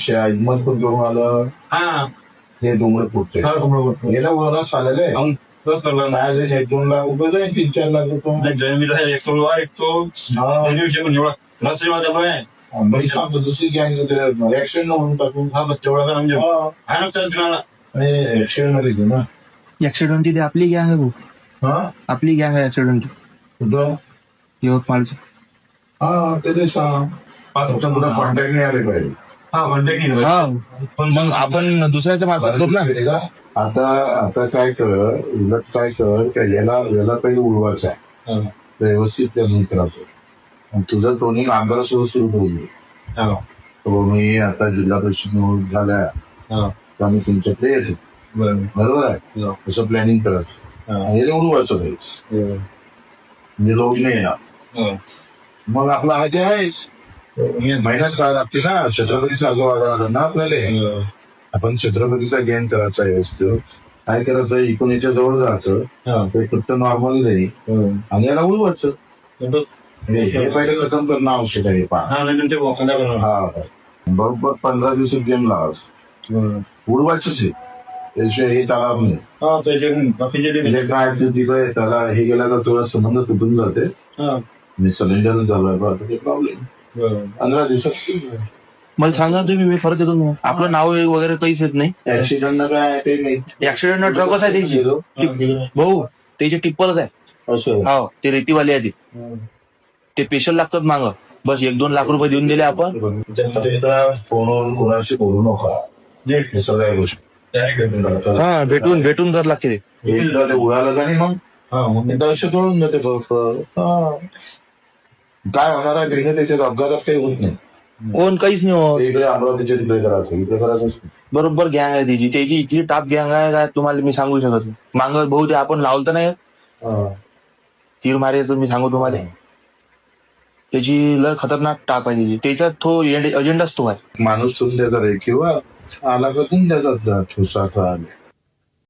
पैसे हिंमत पण करून आलं. हा हे डोंगर फुटते गेल्या वरात आलेले तोच करला ना. आज 1-2 लाख रुपये जाईल, 3-4 लाख रुपये जमीन एक तो एवढा रस्ते आहे दुसरी गँग ऍक्सिडेंट म्हणून टाकून हा बस तेवढा का म्हणजे हा तुम्हाला ऍक्सिडेंट मध्ये घेऊ ना. ऍक्सिडेंट ती आपली गँग आहे भाऊ. हा आपली गँग आहे ऍक्सिडेंट कुठं यवतमाळची. हा ते सांग फक्त कुठं कॉन्टॅक्ट नाही आले पाहिजे. हा कॉन्टॅक्ट नाही हा मग आपण दुसऱ्याच्या मार्फत करू ना. आता आता काय कर, उलट काय कर, याला काही उडवायचं आहे तर व्यवस्थित प्लॅनिंग करायचं. तुझं टोनिंग आंध्रा सुरू करून दे. मी आता जिल्हा परिषद निवडणूक झाल्या तर आम्ही तुमच्याकडे येतो. बरोबर आहे, तसं प्लॅनिंग करायचं आणि उडवायचं काही म्हणजे लोक नाही येणार. मग आपला हा जे आहेच मेहनत करायला लागते ना. छत्रपतीचा आजोबा ना आपल्याला आपण छत्रपतीचा गेम करायचा आहे. व्यवस्थित काय करायचं, इकडून याच्या जवळ जायचं, ते फक्त नॉर्मली नाही आणि याला उडवायचं. हे पहिले खतम करणं आवश्यक आहे. हा बरोबर 15 दिवसात गेम लावायचं, उडवायचंच आहे. त्याशिवाय हे चालणार नाही. म्हणजे काय तिकडे त्याला हे गेला तर तुला संबंध तुटून जाते. सिलेंडर झाला ते प्रॉब्लेम 15 दिवसात. मला सांगा तुम्ही, मी परत येतो. आपलं नाव वगैरे काहीच येत नाही. ऍक्सिडेंट काय ते नाही. ऍक्सिडेंट ट्रकच आहे त्याची भाऊ, त्याचे टिप्परच आहे. हो ते रेतीवाले आहे ते स्पेशल लागतात मागं. बस 1-2 लाख रुपये देऊन दिले आपण. फोनवरून कोणाशी बोलू नका सगळ्या गोष्टी. हा भेटून कर लागते ते उडालं का नाही मग दर्श तोडून जाते. काय होणार आहे बेने, त्याच्यात अपघातात काही होत नाही. कोण काहीच नाही होत. इकडे अमरावतीच्या तिकडे करायचं, इकडे करायचं. बरोबर गँग आहे त्याची इथली टाप गँग आहे काय तुम्हाला मी सांगू शकत नाही. मागं भाऊ ते आपण लावलं तर नाही तीर मारायचं, मी सांगू तुम्हाला. त्याची लय खतरनाक टाप आहे त्याची. त्याच्यात तो अजेंडाच तो आहे. माणूस ठेवून द्यायचा रे, किंवा आला का ठेवून द्यायचा ठोसा.